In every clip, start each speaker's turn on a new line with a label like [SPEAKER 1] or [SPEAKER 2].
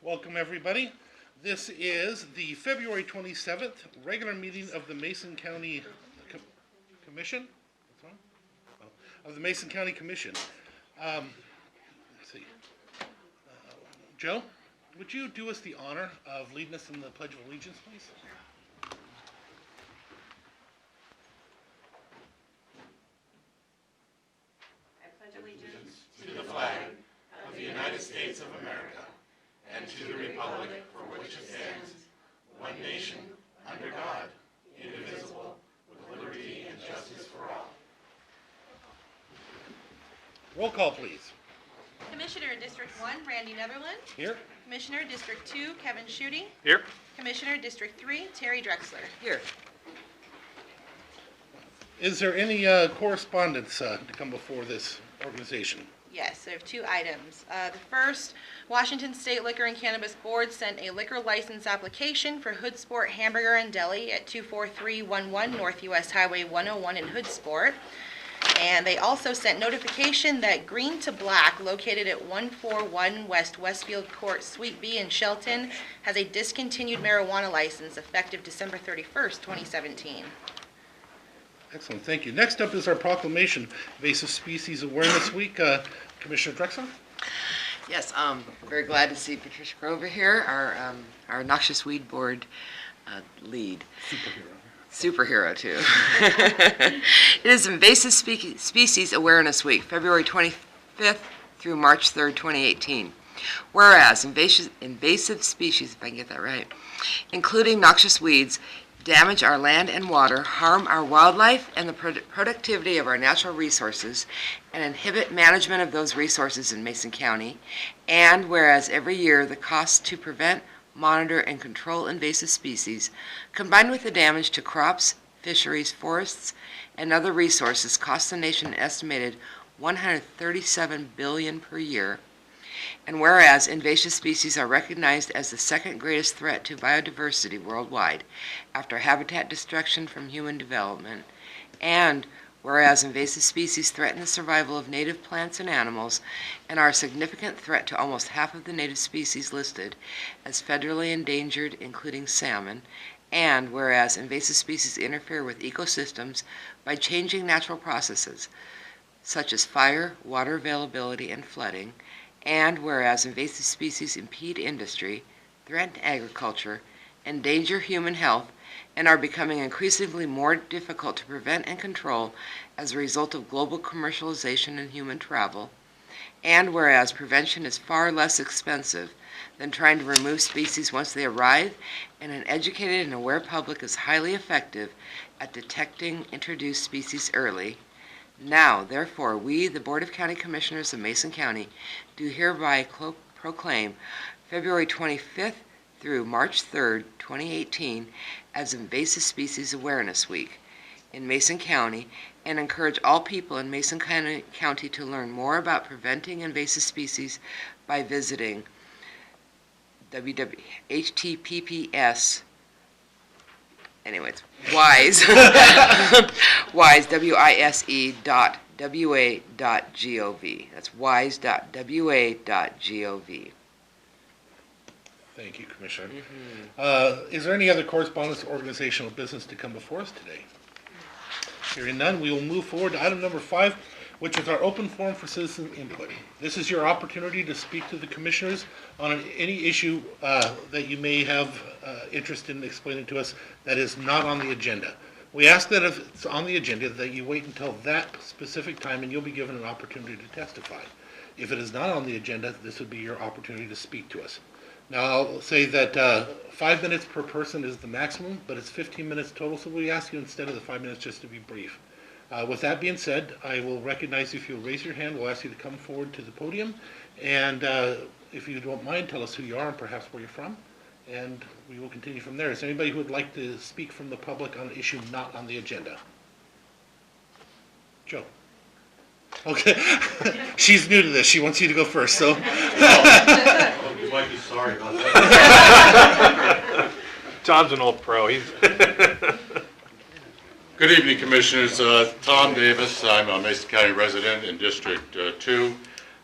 [SPEAKER 1] Welcome, everybody. This is the February 27th regular meeting of the Mason County Commission. What's wrong? Oh, of the Mason County Commission. Let's see. Joe, would you do us the honor of leading us in the Pledge of Allegiance, please?
[SPEAKER 2] I pledge allegiance to the flag of the United States of America and to the republic for which it stands, one nation, under God, indivisible, with liberty and justice for all.
[SPEAKER 1] Roll call, please.
[SPEAKER 3] Commissioner in District 1, Randy Netherland.
[SPEAKER 1] Here.
[SPEAKER 3] Commissioner District 2, Kevin Schutte.
[SPEAKER 1] Here.
[SPEAKER 3] Commissioner District 3, Terry Drexler.
[SPEAKER 2] Here.
[SPEAKER 1] Is there any correspondence to come before this organization?
[SPEAKER 3] Yes, I have two items. The first, Washington State Liquor and Cannabis Board sent a liquor license application for Hood Sport Hamburger and Deli at 24311 North US Highway 101 in Hood Sport. And they also sent notification that Green to Black, located at 141 West Westfield Court, Suite B in Shelton, has a discontinued marijuana license effective December 31st, 2017.
[SPEAKER 1] Excellent, thank you. Next up is our proclamation, Invasive Species Awareness Week. Commissioner Drexler?
[SPEAKER 4] Yes, very glad to see Patricia Grover here, our Noxious Weed Board lead. Superhero, too. It is Invasive Species Awareness Week, February 25th through March 3rd, 2018. Whereas invasive species, if I can get that right, including noxious weeds, damage our land and water, harm our wildlife and the productivity of our natural resources, and inhibit management of those resources in Mason County. And whereas every year the costs to prevent, monitor, and control invasive species, combined with the damage to crops, fisheries, forests, and other resources, cost the nation an estimated $137 billion per year. And whereas invasive species are recognized as the second greatest threat to biodiversity worldwide after habitat destruction from human development, and whereas invasive species threaten the survival of native plants and animals and are a significant threat to almost half of the native species listed as federally endangered, including salmon, and whereas invasive species interfere with ecosystems by changing natural processes such as fire, water availability, and flooding, and whereas invasive species impede industry, threaten agriculture, endanger human health, and are becoming increasingly more difficult to prevent and control as a result of global commercialization and human travel, and whereas prevention is far less expensive than trying to remove species once they arrive, and an educated and aware public is highly effective at detecting introduced species early. Now, therefore, we, the Board of County Commissioners of Mason County, do hereby proclaim February 25th through March 3rd, 2018, as Invasive Species Awareness Week in Mason County, and encourage all people in Mason County to learn more about preventing invasive species by visiting https WISE, wise.wa.gov. That's wise.wa.gov.
[SPEAKER 1] Thank you, Commissioner. Is there any other correspondence or organizational business to come before us today? Hearing none, we will move forward to item number 5, which is our open forum for citizen input. This is your opportunity to speak to the commissioners on any issue that you may have interest in explaining to us that is not on the agenda. We ask that if it's on the agenda that you wait until that specific time and you'll be given an opportunity to testify. If it is not on the agenda, this would be your opportunity to speak to us. Now, I'll say that 5 minutes per person is the maximum, but it's 15 minutes total, so we ask you instead of the 5 minutes just to be brief. With that being said, I will recognize you if you'll raise your hand. We'll ask you to come forward to the podium. And if you don't mind, tell us who you are and perhaps where you're from. And we will continue from there. Is there anybody who would like to speak from the public on an issue not on the agenda? Joe. Okay. She's new to this. She wants you to go first, so.
[SPEAKER 5] You might be sorry about that.
[SPEAKER 6] Tom's an old pro. He's
[SPEAKER 5] Good evening, Commissioners. Tom Davis. I'm a Mason County resident in District 2.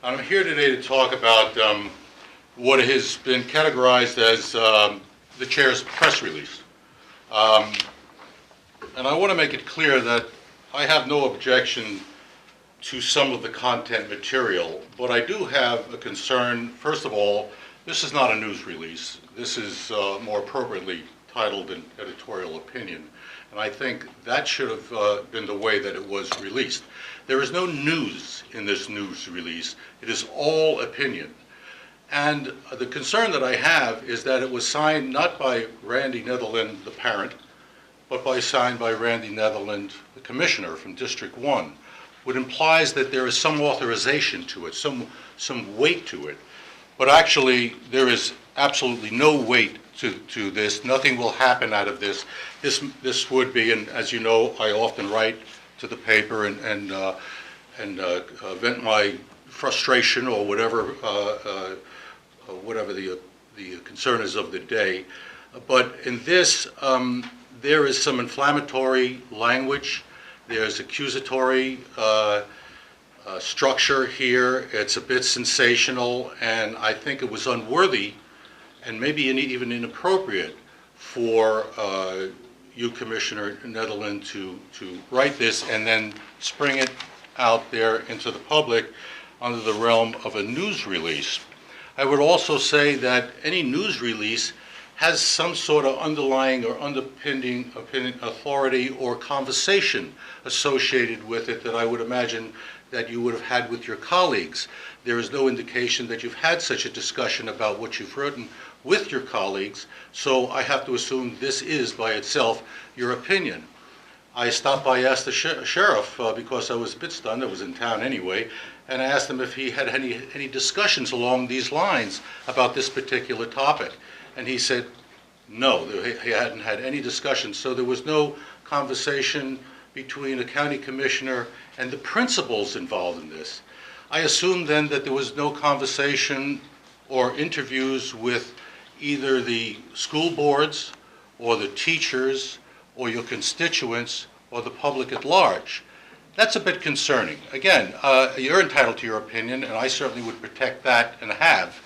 [SPEAKER 5] I'm here today to talk about what has been categorized as the chair's press release. And I want to make it clear that I have no objection to some of the content material, but I do have a concern. First of all, this is not a news release. This is more appropriately titled an editorial opinion, and I think that should have been the way that it was released. There is no news in this news release. It is all opinion. And the concern that I have is that it was signed not by Randy Netherland, the parent, but signed by Randy Netherland, the commissioner from District 1, which implies that there is some authorization to it, some weight to it. But actually, there is absolutely no weight to this. Nothing will happen out of this. This would be, and as you know, I often write to the paper and vent my frustration or whatever the concern is of the day. But in this, there is some inflammatory language. There's accusatory structure here. It's a bit sensational, and I think it was unworthy and maybe even inappropriate for you, Commissioner Netherland, to write this and then spring it out there into the public under the realm of a news release. I would also say that any news release has some sort of underlying or underpinning authority or conversation associated with it that I would imagine that you would have had with your colleagues. There is no indication that you've had such a discussion about what you've written with your colleagues, so I have to assume this is by itself your opinion. I stopped by, asked the sheriff, because I was a bit stunned, I was in town anyway, and I asked him if he had any discussions along these lines about this particular topic. And he said, no, he hadn't had any discussion. So there was no conversation between a county commissioner and the principals involved in this. I assumed then that there was no conversation or interviews with either the school boards or the teachers or your constituents or the public at large. That's a bit concerning. Again, you're entitled to your opinion, and I certainly would protect that and have.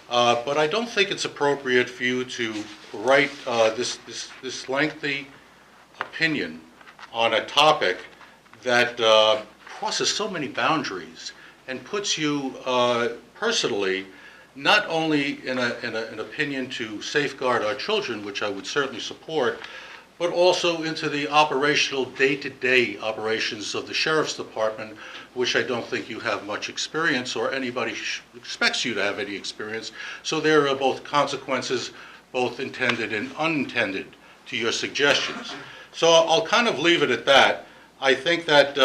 [SPEAKER 5] But I don't think it's appropriate for you to write this lengthy opinion on a topic that crosses so many boundaries and puts you personally not only in an opinion to safeguard our children, which I would certainly support, but also into the operational day-to-day operations of the Sheriff's Department, which I don't think you have much experience or anybody expects you to have any experience. So there are both consequences, both intended and unintended, to your suggestions. So I'll kind of leave it at that. I think that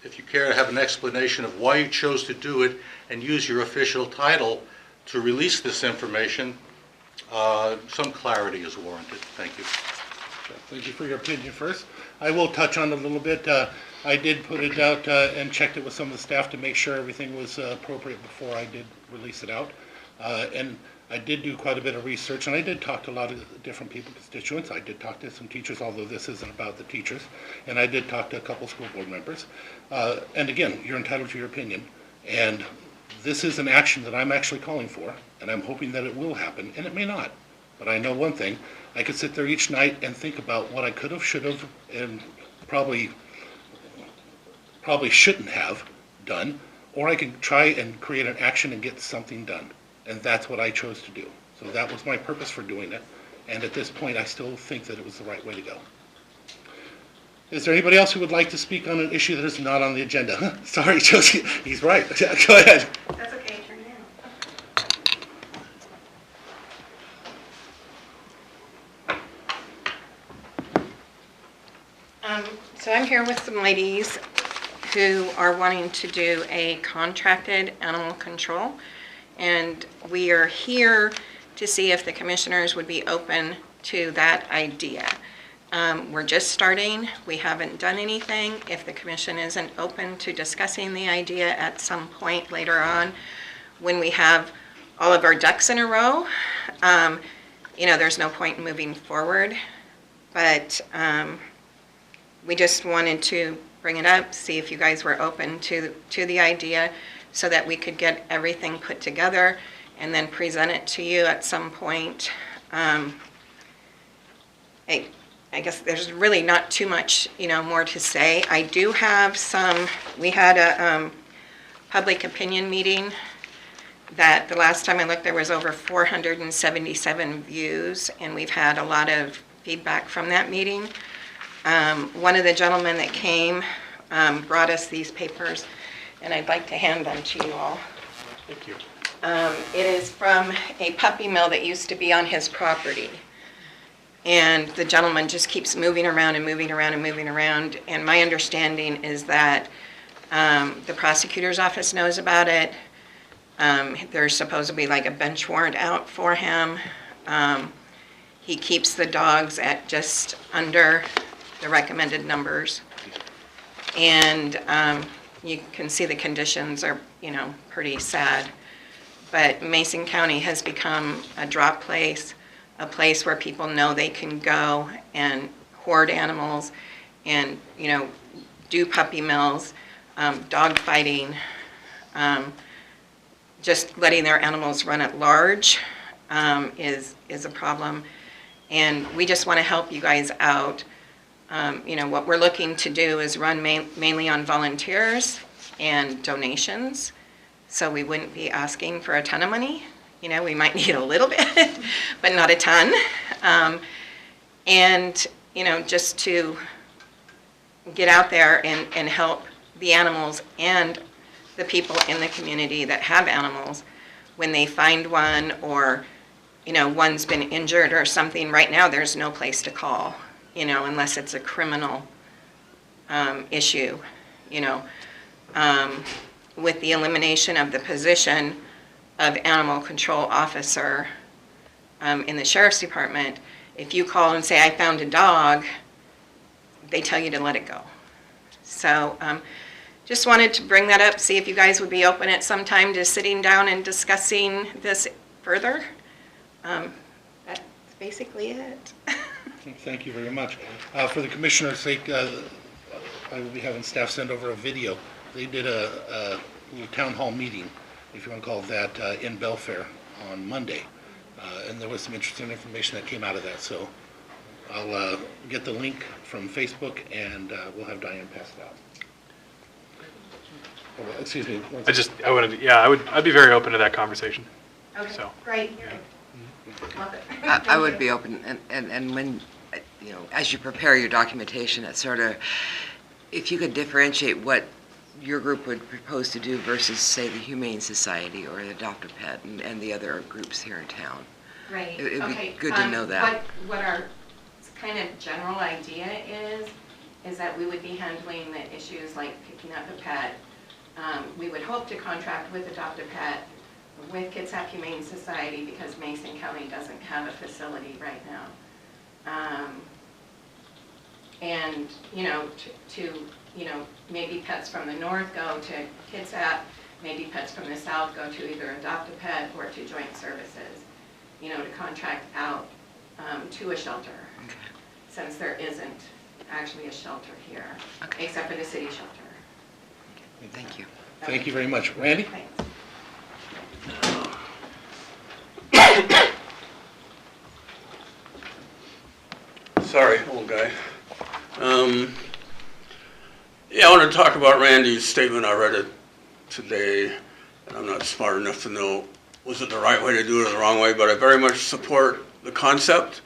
[SPEAKER 5] if you care to have an explanation of why you chose to do it and use your official title to release this information, some clarity is warranted. Thank you.
[SPEAKER 1] Thank you for your opinion first. I will touch on it a little bit. I did put it out and checked it with some of the staff to make sure everything was appropriate before I did release it out. And I did do quite a bit of research, and I did talk to a lot of different people, constituents. I did talk to some teachers, although this isn't about the teachers. And I did talk to a couple school board members. And again, you're entitled to your opinion. And this is an action that I'm actually calling for, and I'm hoping that it will happen, and it may not. But I know one thing, I could sit there each night and think about what I could have, should have, and probably shouldn't have done, or I could try and create an action and get something done. And that's what I chose to do. So that was my purpose for doing it, and at this point I still think that it was the right way to go. Is there anybody else who would like to speak on an issue that is not on the agenda? Sorry, Josie, he's right. Go ahead.
[SPEAKER 7] That's okay, turn it down. So I'm here with some ladies who are wanting to do a contracted animal control. And we are here to see if the commissioners would be open to that idea. We're just starting. We haven't done anything. If the commission isn't open to discussing the idea at some point later on, when we have all of our ducks in a row, there's no point in moving forward. But we just wanted to bring it up, see if you guys were open to the idea. so that we could get everything put together and then present it to you at some point. I guess there's really not too much, more to say. I do have we had a public opinion meeting that the last time I looked, there was over 477 views, and we've had a lot of feedback from that meeting. One of the gentlemen that came brought us these papers, and I'd like to hand them to you all.
[SPEAKER 6] Thank you.
[SPEAKER 7] It is from a puppy mill that used to be on his property. And the gentleman just keeps moving around and moving around and moving around. And my understanding is that the prosecutor's office knows about it. There's supposed to be like a bench warrant out for him. He keeps the dogs at just under the recommended numbers. And you can see the conditions are, pretty sad. But Mason County has become a drop place, a place where people know they can go and hoard animals and, do puppy mills, dog fighting, just letting their animals run at large is a problem. And we just want to help you guys out. What we're looking to do is run mainly on volunteers and donations. So we wouldn't be asking for a ton of money. We might need a little bit, but not a ton. And, just to get out there and help the animals and the people in the community that have animals when they find one, or, one's been injured or something. Right now, there's no place to call, unless it's a criminal issue, with the elimination of the position of animal control officer in the sheriff's department. If you call and say, I found a dog, they tell you to let it go. So just wanted to bring that up, see if you guys would be open at some time to sitting down and discussing this further. That's basically it.
[SPEAKER 1] Thank you very much. For the commissioner's sake, I will be having staff send over a video. They did a little town hall meeting, if you want to call it that, in Belfair on Monday. And there was some interesting information that came out of that. So I'll get the link from Facebook, and we'll have Diane pass it out. Oh, excuse me.
[SPEAKER 6] I'd be very open to that conversation.
[SPEAKER 7] Okay,
[SPEAKER 6] So,
[SPEAKER 7] great.
[SPEAKER 6] yeah.
[SPEAKER 7] Love it.
[SPEAKER 4] I would be open, and when, as you prepare your documentation, it's sort of, if you could differentiate what your group would propose to do versus, say, the Humane Society or the Adopt a Pet and the other groups here in town.
[SPEAKER 7] Right.
[SPEAKER 4] It'd be
[SPEAKER 7] Okay,
[SPEAKER 4] good to know that.
[SPEAKER 7] What our kind of general idea is that we would be handling the issues like picking up a pet. We would hope to contract with Adopt a Pet, with Kitsap Humane Society, because Mason County doesn't have a facility right now. And, maybe pets from the north go to Kitsap, maybe pets from the south go to either Adopt a Pet or to Joint Services, to contract out to a shelter, since there isn't actually a shelter here, except for the city shelter.
[SPEAKER 4] Thank you.
[SPEAKER 1] Thank you very much. Randy?
[SPEAKER 7] Thanks.
[SPEAKER 8] Sorry, old guy. I want to talk about Randy's statement. I read it today, and I'm not smart enough to know was it the right way to do it or the wrong way, but I very much support the concept.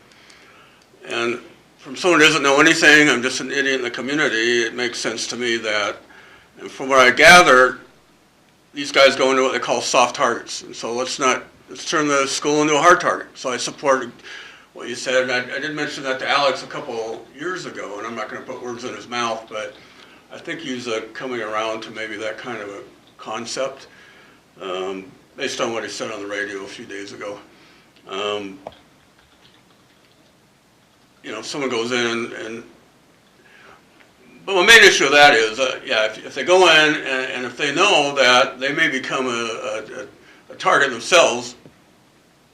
[SPEAKER 8] And from someone who doesn't know anything, I'm just an idiot in the community, it makes sense to me that, and from what I gather, these guys go into what they call soft targets. And so let's turn the school into a hard target. So I support what you said, and I did mention that to Alex a couple years ago, and I'm not going to put words in his mouth, but I think he's coming around to maybe that kind of a concept, based on what he said on the radio a few days ago. If someone goes in but my main issue of that is, if they go in and if they know that they may become a target themselves,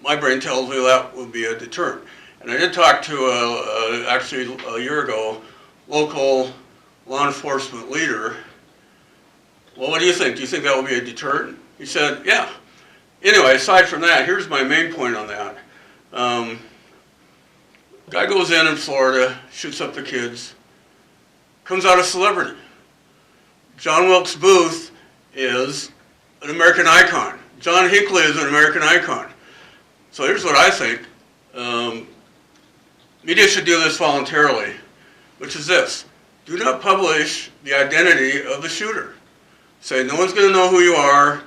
[SPEAKER 8] my brain tells me that would be a deterrent. And I did talk to, actually a year ago, local law enforcement leader well, what do you think? Do you think that will be a deterrent? He said, yeah. Anyway, aside from that, here's my main point on that. Guy goes in Florida, shoots up the kids, comes out a celebrity. John Wilkes Booth is an American icon. John Hinckley is an American icon. So here's what I think. Media should do this voluntarily, which is this. Do not publish the identity of the shooter. Say, no one's going to know who you are,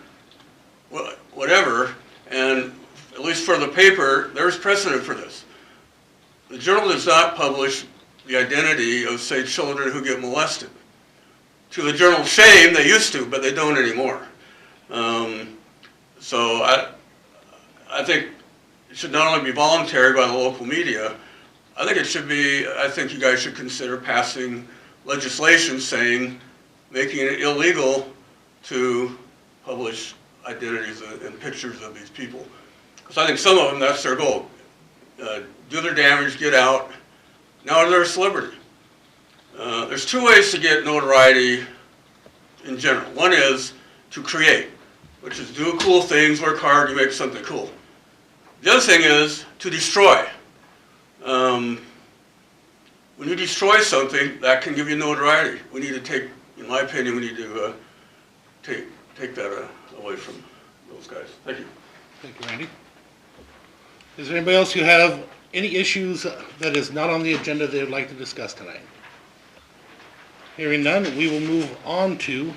[SPEAKER 8] whatever, and at least for the paper, there's precedent for this. The Journal does not publish the identity of, say, children who get molested. To the Journal's shame, they used to, but they don't anymore. So I think it should not only be voluntary by the local media, I think it should be, I think you guys should consider passing legislation saying, making it illegal to publish identities and pictures of these people. Because I think some of them, that's their goal. Do their damage, get out. Now they're a celebrity. There's two ways to get notoriety in general. One is to create, which is do cool things, work hard, you make something cool. The other thing is to destroy. When you destroy something, that can give you notoriety. We need to take, in my opinion, we need to take that away from those guys. Thank you.
[SPEAKER 1] Thank you, Randy. Is there anybody else who have any issues that is not on the agenda they would like to discuss tonight? Hearing none, we will move on to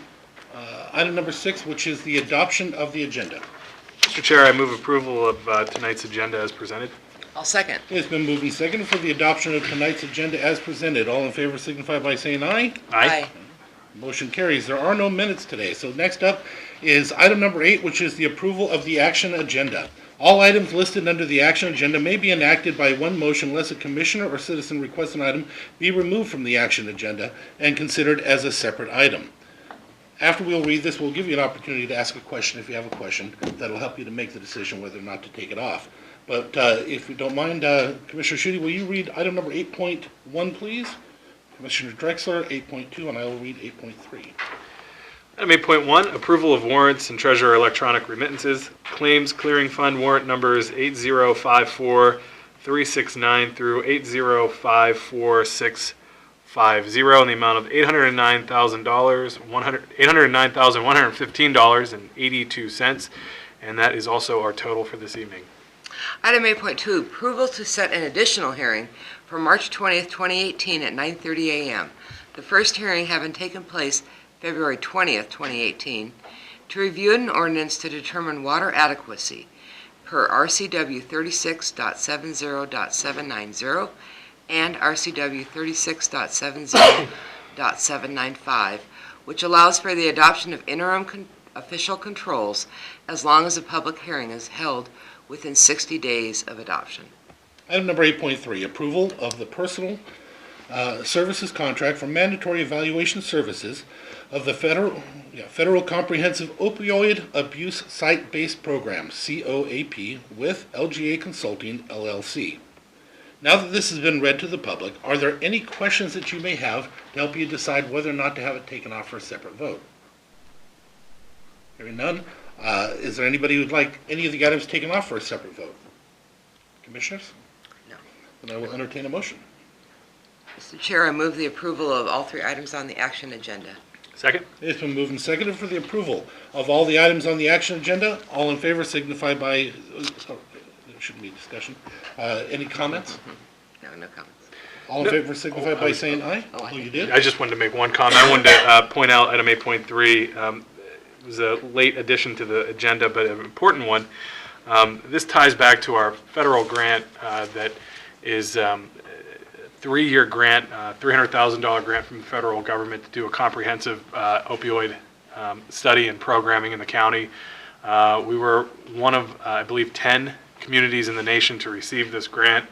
[SPEAKER 1] item number 6, which is the adoption of the agenda.
[SPEAKER 6] Mr. Chair, I move approval of tonight's agenda as presented.
[SPEAKER 4] I'll second.
[SPEAKER 1] It's been moved and seconded for the adoption of tonight's agenda as presented. All in favor signify by saying aye.
[SPEAKER 6] Aye.
[SPEAKER 1] Motion carries. There are no minutes today. So next up is item number 8, which is the approval of the action agenda. All items listed under the action agenda may be enacted by one motion unless a commissioner or citizen requests an item be removed from the action agenda and considered as a separate item. After we'll read this, we'll give you an opportunity to ask a question if you have a question. That'll help you to make the decision whether or not to take it off. But if you don't mind, Commissioner Schutte, will you read item number 8.1, please? Commissioner Drexler, 8.2, and I will read 8.3.
[SPEAKER 6] Item 8.1, approval of warrants and treasurer electronic remittances. Claims clearing fund warrant numbers 8054369 through 8054650 in the amount of $809,115.82, and that is also our total for this evening.
[SPEAKER 4] Item 8.2, approval to set an additional hearing for March 20th, 2018 at 9:30 a.m. The first hearing having taken place February 20th, 2018, to review an ordinance to determine water adequacy per RCW 36.70.790 and RCW 36.70.795, which allows for the adoption of interim official controls as long as a public hearing is held within 60 days of adoption.
[SPEAKER 1] Item number 8.3, approval of the personal services contract for mandatory evaluation services of the Federal Comprehensive Opioid Abuse Site-Based Program, COAP, with LGA Consulting, LLC. Now that this has been read to the public, are there any questions that you may have to help you decide whether or not to have it taken off for a separate vote? Hearing none, is there anybody who'd like any of the items taken off for a separate vote? Commissioners?
[SPEAKER 4] No.
[SPEAKER 1] Then I will entertain a motion.
[SPEAKER 4] Mr. Chair, I move the approval of all three items on the action agenda.
[SPEAKER 6] Second?
[SPEAKER 1] It's been moved and seconded for the approval of all the items on the action agenda. All in favor signify by, there shouldn't be discussion. Any comments?
[SPEAKER 4] No comments.
[SPEAKER 1] All in favor signify by saying aye. Oh, you did?
[SPEAKER 6] I just wanted to make one comment. I wanted to point out item 8.3. It was a late addition to the agenda, but an important one. This ties back to our federal grant that is 3-year grant, $300,000 grant from the federal government to do a comprehensive opioid study and programming in the county. We were one of, I believe, 10 communities in the nation to receive this grant.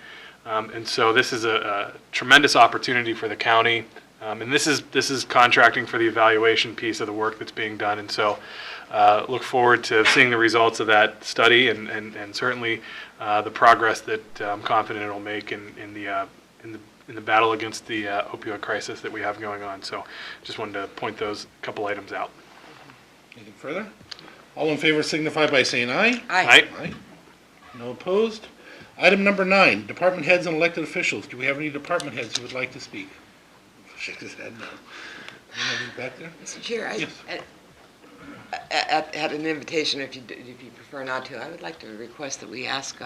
[SPEAKER 6] And so this is a tremendous opportunity for the county. And this is contracting for the evaluation piece of the work that's being done. And so look forward to seeing the results of that study and certainly the progress that I'm confident it'll make in the battle against the opioid crisis that we have going on. So just wanted to point those couple items out.
[SPEAKER 1] Anything further? All in favor signify by saying aye.
[SPEAKER 4] Aye.
[SPEAKER 1] Aye. No opposed. Item number 9, department heads and elected officials. Do we have any department heads who would like to speak? Shake his head no. Anybody back there?
[SPEAKER 4] Mr. Chair,
[SPEAKER 1] Yes.
[SPEAKER 4] at an invitation, if you prefer not to, I would like to request that we ask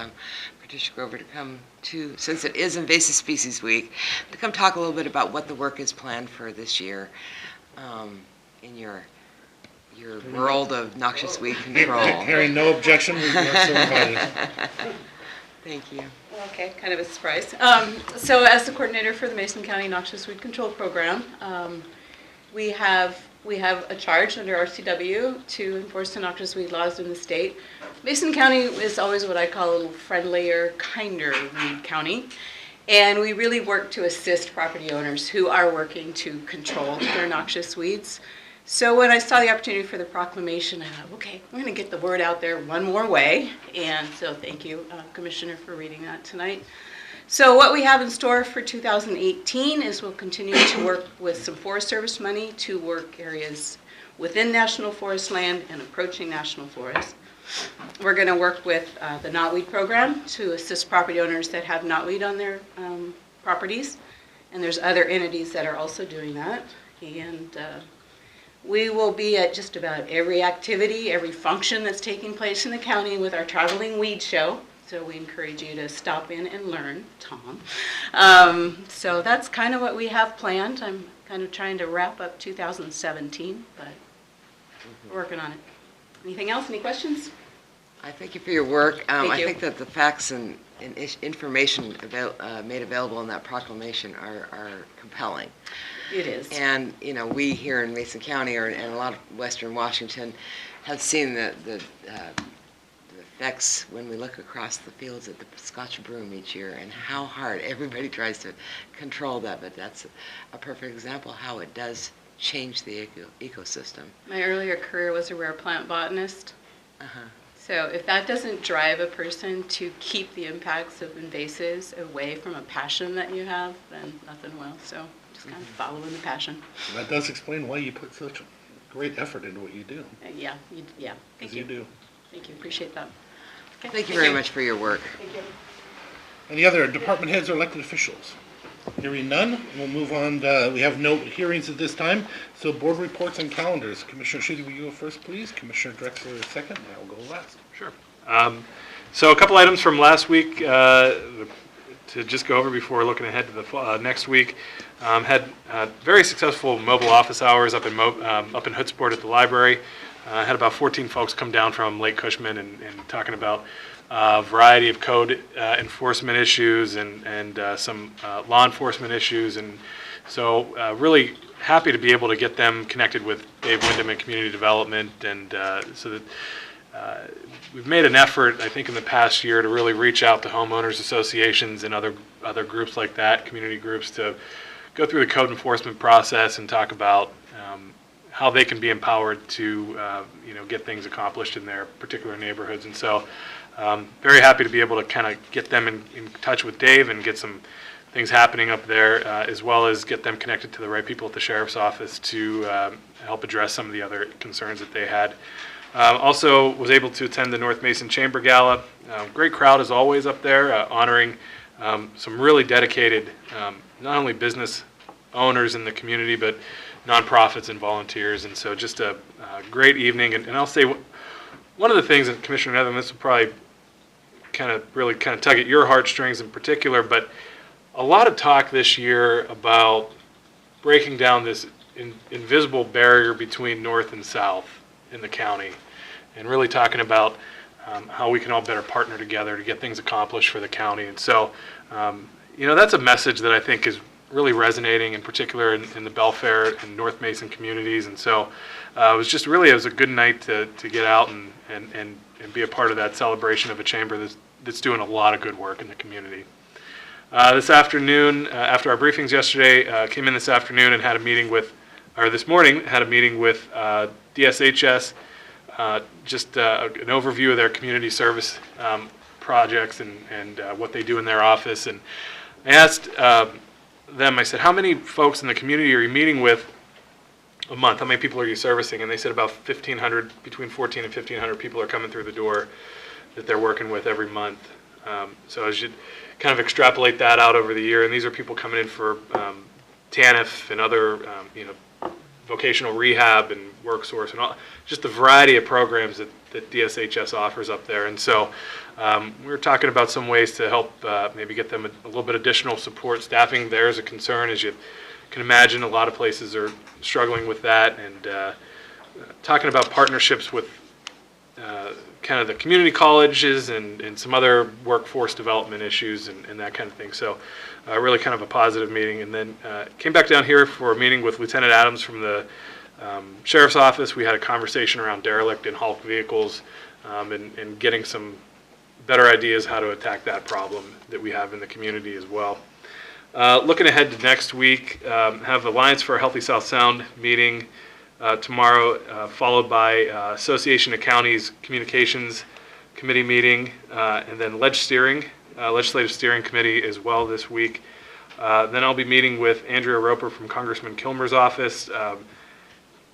[SPEAKER 4] Patricia Grover to come to, since it is Invasive Species Week, to come talk a little bit about what the work is planned for this year in your world of noxious weed control.
[SPEAKER 1] Hearing no objection, we are so invited.
[SPEAKER 4] Thank you.
[SPEAKER 9] Okay, kind of a surprise. So as the coordinator for the Mason County Noxious Weed Control Program, we have a charge under RCW to enforce the noxious weed laws in the state. Mason County is always what I call a little friendlier, kinder weed county. And we really work to assist property owners who are working to control their noxious weeds. So when I saw the opportunity for the proclamation, I thought, okay, we're going to get the word out there one more way. And so thank you, Commissioner, for reading that tonight. So what we have in store for 2018 is we'll continue to work with some Forest Service money to work areas within National Forest land and approaching National Forest. We're going to work with the knotweed program to assist property owners that have knotweed on their properties. And there's other entities that are also doing that. And we will be at just about every activity, every function that's taking place in the county with our traveling weed show. So we encourage you to stop in and learn, Tom. So that's kind of what we have planned. I'm kind of trying to wrap up 2017, but we're working on it. Anything else? Any questions?
[SPEAKER 4] I thank you for your work.
[SPEAKER 9] Thank
[SPEAKER 4] I
[SPEAKER 9] you.
[SPEAKER 4] think that the facts and information made available in that proclamation are compelling.
[SPEAKER 9] It is.
[SPEAKER 4] And, you know, we here in Mason County and a lot of Western Washington have seen the effects when we look across the fields at the Scotch broom each year and how hard everybody tries to control that. But that's a perfect example of how it does change the ecosystem.
[SPEAKER 9] My earlier career was a rare plant botanist.
[SPEAKER 4] Uh-huh.
[SPEAKER 9] So if that doesn't drive a person to keep the impacts of invasives away from a passion that you have, then nothing will. So just kind of following the passion.
[SPEAKER 1] That does explain why you put such great effort into what you do.
[SPEAKER 9] Yeah. Thank
[SPEAKER 1] Because
[SPEAKER 9] you.
[SPEAKER 1] you do.
[SPEAKER 9] Thank you. Appreciate that. Okay,
[SPEAKER 4] Thank you very much for your work.
[SPEAKER 9] Thank you.
[SPEAKER 1] Any other department heads or elected officials? Hearing none, we'll move on. We have no hearings at this time, so board reports and calendars. Commissioner Schutte, will you go first, please? Commissioner Drexler second, and I will go last.
[SPEAKER 6] Sure. So a couple items from last week to just go over before looking ahead to the next week. Had very successful mobile office hours up in Hoodsport at the library. Had about 14 folks come down from Lake Cushman and talking about a variety of code enforcement issues and some law enforcement issues. And so really happy to be able to get them connected with Dave Wyndham and Community Development. And so that we've made an effort, I think, in the past year to really reach out to homeowners associations and other groups like that, community groups, to go through the code enforcement process and talk about how they can be empowered to get things accomplished in their particular neighborhoods. And so very happy to be able to kind of get them in touch with Dave and get some things happening up there, as well as get them connected to the right people at the sheriff's office to help address some of the other concerns that they had. Also was able to attend the North Mason Chamber Gala. Great crowd as always up there, honoring some really dedicated, not only business owners in the community, but nonprofits and volunteers. And so just a great evening. And I'll say one of the things, and Commissioner Netherland, this will probably really tug at your heartstrings in particular, but a lot of talk this year about breaking down this invisible barrier between north and south in the county, and really talking about how we can all better partner together to get things accomplished for the county. And so, that's a message that I think is really resonating, in particular in the Belfair and North Mason communities. And so it was a good night to get out and be a part of that celebration of a chamber that's doing a lot of good work in the community. This afternoon, after our briefings yesterday, came in this afternoon and this morning had a meeting with DSHS, just an overview of their community service projects and what they do in their office. And I asked them, I said, how many folks in the community are you meeting with a month, how many people are you servicing? And they said about 1,500, between 14 and 1,500 people are coming through the door that they're working with every month. So as you kind of extrapolate that out over the year, and these are people coming in for TANF and other, vocational rehab and work source and all, just the variety of programs that DSHS offers up there. And so we were talking about some ways to help maybe get them a little bit additional support. Staffing there is a concern, as you can imagine. A lot of places are struggling with that, and talking about partnerships with kind of the community colleges and some other workforce development issues and that kind of thing. So really kind of a positive meeting. And then came back down here for a meeting with Lieutenant Adams from the Sheriff's Office. We had a conversation around derelict and hulk vehicles and getting some better ideas how to attack that problem that we have in the community as well. Looking ahead to next week, have Alliance for a Healthy South Sound meeting tomorrow, followed by Association of Counties Communications Committee meeting, and then Legislative Steering Committee as well this week. Then I'll be meeting with Andrea Roper from Congressman Kilmer's office. A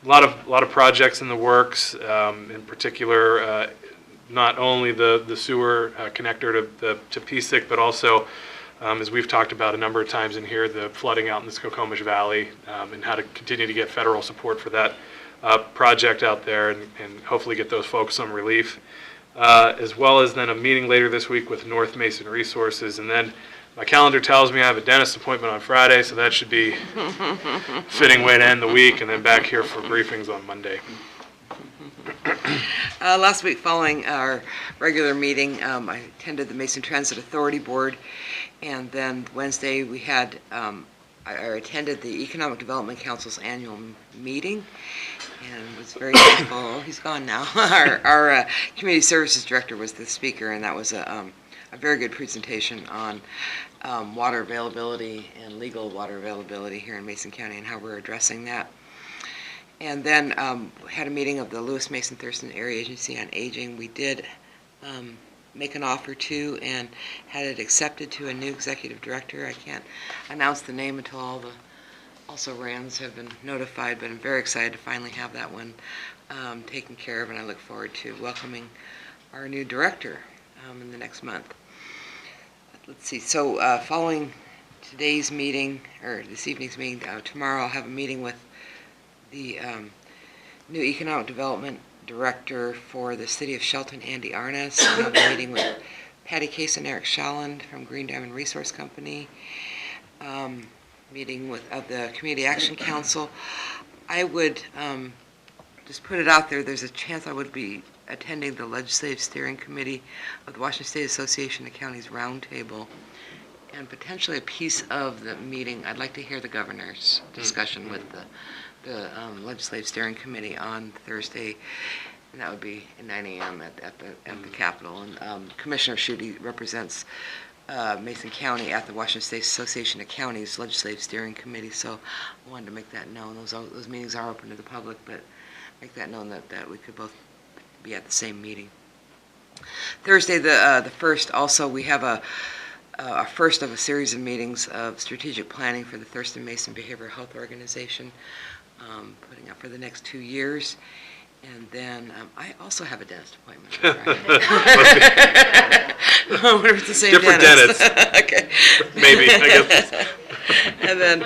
[SPEAKER 6] lot of projects in the works, in particular, not only the sewer connector to PSIC, but also, as we've talked about a number of times in here, the flooding out in the Skokomish Valley, and how to continue to get federal support for that project out there, and hopefully get those folks some relief. As well as then a meeting later this week with North Mason Resources. And then my calendar tells me I have a dentist appointment on Friday, so that should be a fitting way to end the week, and then back here for briefings on Monday.
[SPEAKER 4] Last week, following our regular meeting, I attended the Mason Transit Authority Board, and then Wednesday we had, I attended the Economic Development Council's annual meeting, and was very thankful. Oh, he's gone now. Our Community Services Director was the speaker, and that was a very good presentation on water availability and legal water availability here in Mason County and how we're addressing that. And then had a meeting of the Lewis Mason Thurston Area Agency on Aging. We did make an offer to and had it accepted to a new executive director. I can't announce the name until all the also-rans have been notified, but I'm very excited to finally have that one taken care of, and I look forward to welcoming our new director in the next month. Let's see, so following today's meeting, or this evening's meeting, tomorrow I'll have a meeting with the new Economic Development Director for the City of Shelton, Andy Arness. I'll have a meeting with Patty Case and Eric Shalland from Green Diamond Resource Company. Meeting of the Community Action Council. I would just put it out there, there's a chance I would be attending the Legislative Steering Committee of the Washington State Association of Counties Roundtable, and potentially a piece of the meeting, I'd like to hear the governor's discussion with the Legislative Steering Committee on Thursday, and that would be at 9 a.m. at the Capitol. And Commissioner Schutte represents Mason County at the Washington State Association of Counties Legislative Steering Committee, so I wanted to make that known. Those meetings are open to the public, but make that known that we could both be at the same meeting. Thursday, the 1st, also we have a first of a series of meetings of strategic planning for the Thurston Mason Behavioral Health Organization, putting up for the next 2 years. And then I also have a dentist appointment on Friday. I wonder if it's the same
[SPEAKER 6] different
[SPEAKER 4] dentist.
[SPEAKER 6] Okay.
[SPEAKER 4] Maybe, I guess. And then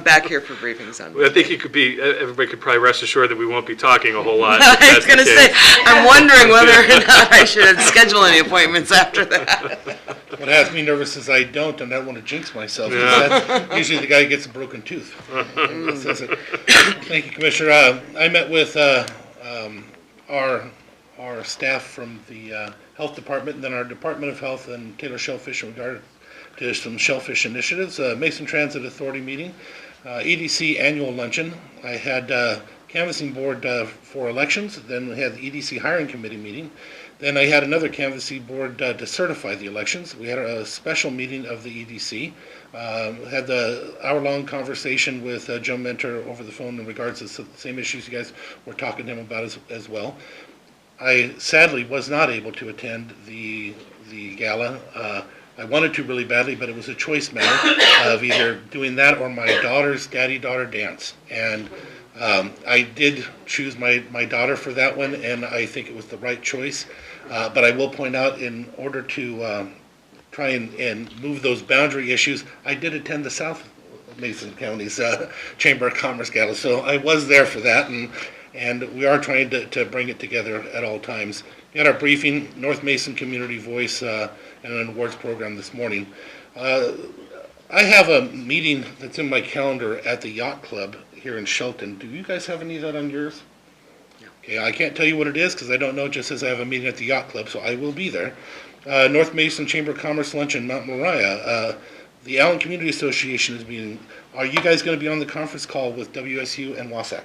[SPEAKER 4] back here for briefings on.
[SPEAKER 6] Well, I think everybody could probably rest assured that we won't be talking a whole lot.
[SPEAKER 4] I was going to say, I'm wondering whether or not I should schedule any appointments after that.
[SPEAKER 1] What has me nervous is I don't, and I don't want to jinx myself. That's usually the guy who gets a broken tooth. Says it. Thank you, Commissioner. I met with our staff from the Health Department and then our Department of Health and Taylor Shellfish in regard to some shellfish initiatives. Mason Transit Authority meeting, EDC annual luncheon. I had canvassing board for elections. Then we had the EDC hiring committee meeting. Then I had another canvassing board to certify the elections. We had a special meeting of the EDC. Had the hour-long conversation with Joe Mentor over the phone in regards to the same issues you guys were talking to him about as well. I sadly was not able to attend the gala. I wanted to really badly, but it was a choice matter of either doing that or my daughter's daddy-daughter dance. And I did choose my daughter for that one, and I think it was the right choice. But I will point out, in order to try and move those boundary issues, I did attend the South Mason County's Chamber of Commerce Gala, so I was there for that, and we are trying to bring it together at all times. We had our briefing, North Mason Community Voice, and an awards program this morning. I have a meeting that's in my calendar at the Yacht Club here in Shelton. Do you guys have any of that on yours?
[SPEAKER 4] No.
[SPEAKER 1] Okay, I can't tell you what it is because I don't know. It just says I have a meeting at the Yacht Club, so I will be there. North Mason Chamber of Commerce lunch in Mount Moriah. The Allen Community Association is meeting. Are you guys going to be on the conference call with WSU and WASAC?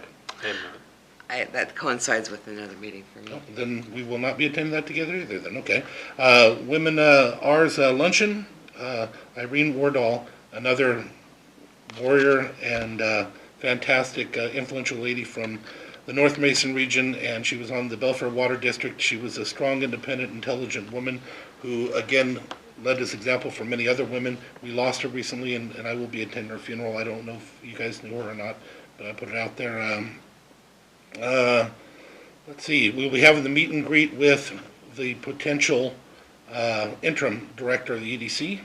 [SPEAKER 4] That coincides with another meeting for me.
[SPEAKER 1] No, then we will not be attending that together either then, okay. Women Ours luncheon, Irene Wardall, another warrior and fantastic, influential lady from the North Mason region, and she was on the Belfair Water District. She was a strong, independent, intelligent woman who, again, led as example for many other women. We lost her recently, and I will be attending her funeral. I don't know if you guys knew her or not, but I put it out there. Let's see, we'll be having the meet and greet with the potential interim director of the EDC.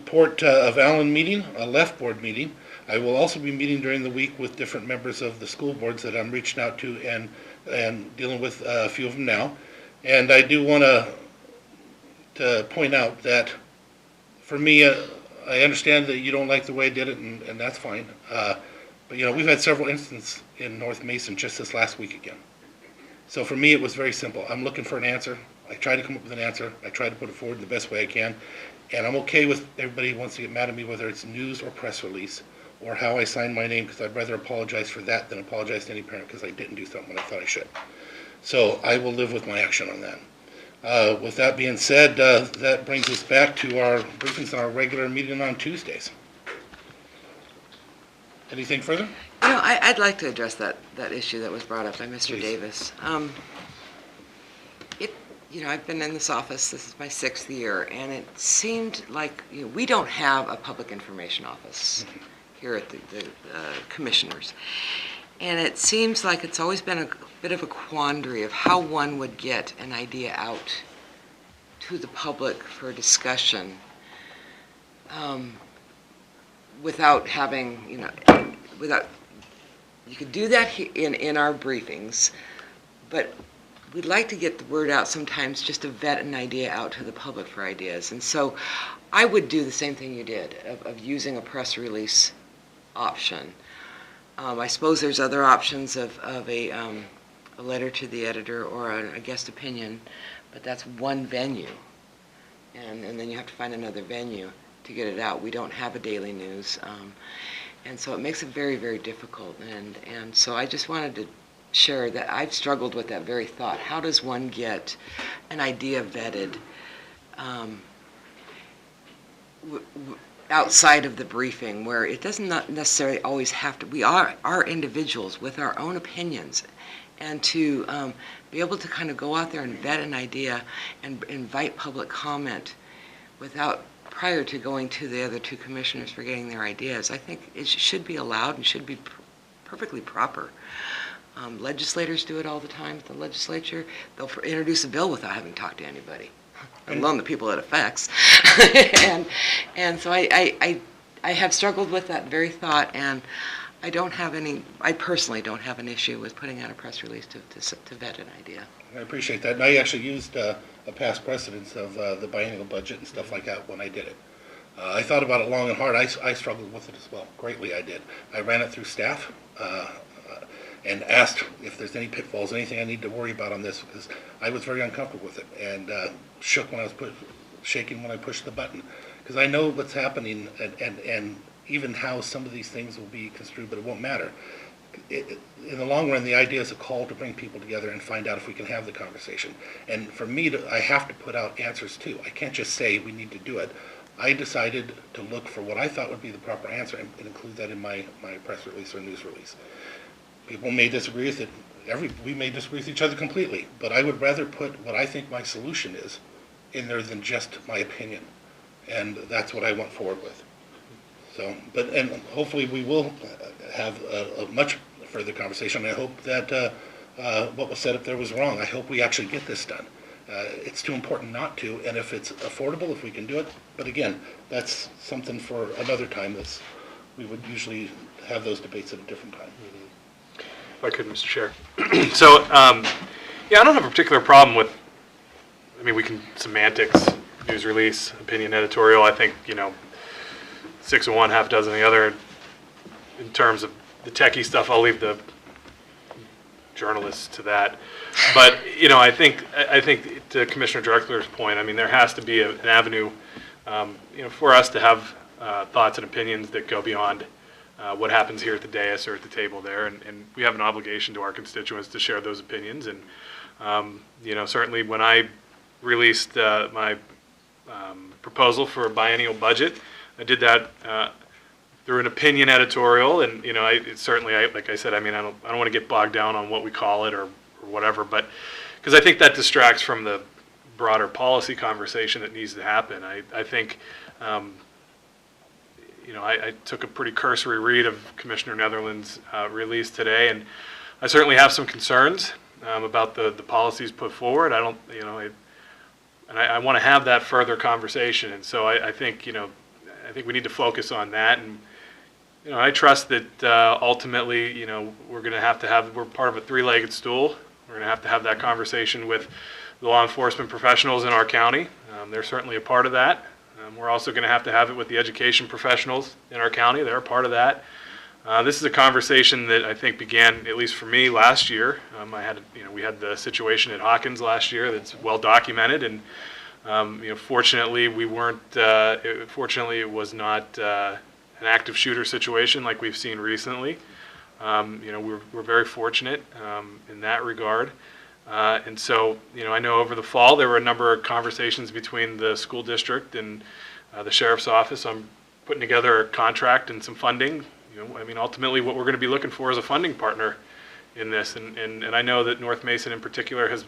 [SPEAKER 1] Port of Allen meeting, a left board meeting. I will also be meeting during the week with different members of the school boards that I'm reaching out to and dealing with a few of them now. And I do want to point out that for me, I understand that you don't like the way I did it, and that's fine. But, you know, we've had several instances in North Mason just this last week again. So for me, it was very simple. I'm looking for an answer. I try to come up with an answer. I try to put it forward the best way I can. And I'm okay with everybody who wants to get mad at me, whether it's news or press release, or how I sign my name, because I'd rather apologize for that than apologize to any parent because I didn't do something when I thought I should. So I will live with my action on that. With that being said, that brings us back to our briefings on our regular meeting on Tuesdays. Anything further?
[SPEAKER 4] You know, I'd like to address that issue that was brought up by Mr.
[SPEAKER 1] Please.
[SPEAKER 4] Davis. You know, I've been in this office, this is my 6th year, and it seemed like, you know, we don't have a public information office here at the commissioners. And it seems like it's always been a bit of a quandary of how one would get an idea out to the public for discussion without having, you know, you could do that in our briefings, but we'd like to get the word out sometimes just to vet an idea out to the public for ideas. And so I would do the same thing you did of using a press release option. I suppose there's other options of a letter to the editor or a guest opinion, but that's one venue. And then you have to find another venue to get it out. We don't have a daily news. And so it makes it very, very difficult. And so I just wanted to share that I've struggled with that very thought. How does one get an idea vetted outside of the briefing, where it doesn't not necessarily always have to, we are individuals with our own opinions, and to be able to kind of go out there and vet an idea and invite public comment without, prior to going to the other two commissioners for getting their ideas, I think it should be allowed and should be perfectly proper. Legislators do it all the time at the legislature. They'll introduce a bill without having talked to anybody, let alone the people it affects. and so I have struggled with that very thought, and I personally don't have an issue with putting out a press release to vet an idea.
[SPEAKER 1] I appreciate that. And I actually used a past precedence of the biennial budget and stuff like that when I did it. I thought about it long and hard. I struggled with it as well. Greatly I did. I ran it through staff and asked if there's any pitfalls, anything I need to worry about on this, because I was very uncomfortable with it and shook when I was shaking when I pushed the button, because I know what's happening and even how some of these things will be construed, but it won't matter. In the long run, the idea is a call to bring people together and find out if we can have the conversation. And for me, I have to put out answers too. I can't just say we need to do it. I decided to look for what I thought would be the proper answer and include that in my press release or news release. People may disagree with it. We may disagree with each other completely, but I would rather put what I think my solution is in there than just my opinion. And that's what I went forward with. So, and hopefully we will have a much further conversation. I hope that what was said up there was wrong. I hope we actually get this done. It's too important not to, and if it's affordable, if we can do it. But again, that's something for another time. We would usually have those debates at a different time.
[SPEAKER 6] If I could, Mr. Chair. So, yeah, I don't have a particular problem with, I mean, we can, semantics, news release, opinion editorial. I think, 6 of one, half dozen of the other. In terms of the techie stuff, I'll leave the journalists to that. But, I think to Commissioner Drexler's point, I mean, there has to be an avenue, for us to have thoughts and opinions that go beyond what happens here at the dais or at the table there. And we have an obligation to our constituents to share those opinions. And, certainly when I released my proposal for a biennial budget, I did that through an opinion editorial, and like I said, I mean, I don't want to get bogged down on what we call it or whatever, but because I think that distracts from the broader policy conversation that needs to happen. I think, I took a pretty cursory read of Commissioner Netherland's release today, and I certainly have some concerns about the policies put forward. I don't, and I want to have that further conversation, and so I think, I think we need to focus on that. And, I trust that ultimately, we're going to have, we're part of a three-legged stool. We're going to have that conversation with the law enforcement professionals in our county. They're certainly a part of that. We're also going to have it with the education professionals in our county. They're a part of that. This is a conversation that I think began, at least for me, last year. We had the situation at Hawkins last year that's well documented, and fortunately, we weren't. Fortunately, it was not an active shooter situation like we've seen recently. We're very fortunate in that regard. And so, I know over the fall there were a number of conversations between the school district and the sheriff's office on putting together a contract and some funding. Ultimately, what we're going to be looking for is a funding partner in this. And I know that North Mason in particular has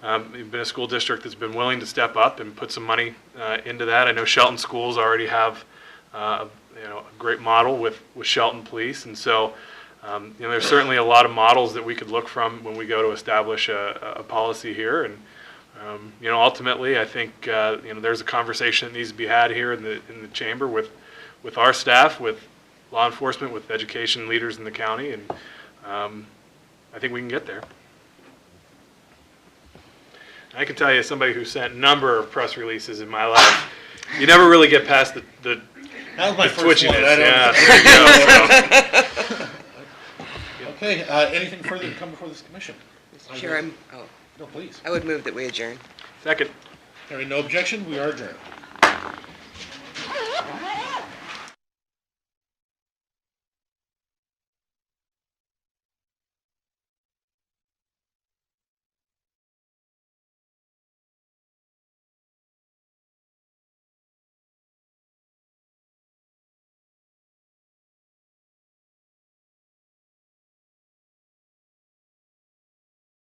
[SPEAKER 6] been a school district that's been willing to step up and put some money into that. I know Shelton Schools already have a great model with Shelton Police, and so there's certainly a lot of models that we could look from when we go to establish a policy here. And ultimately, I think there's a conversation that needs to be had here in the chamber with our staff, with law enforcement, with education leaders in the county, and I think we can get there. I can tell you, as somebody who sent a number of press releases in my life, you never really get past the
[SPEAKER 1] That was my first
[SPEAKER 6] twitchiness.
[SPEAKER 1] one.
[SPEAKER 6] Yeah, there you go.
[SPEAKER 1] Okay, anything further to come before this commission?
[SPEAKER 4] Sure,
[SPEAKER 1] No, please.
[SPEAKER 4] I would move that we adjourn.
[SPEAKER 6] Second.
[SPEAKER 1] Hearing no objection, we are adjourned.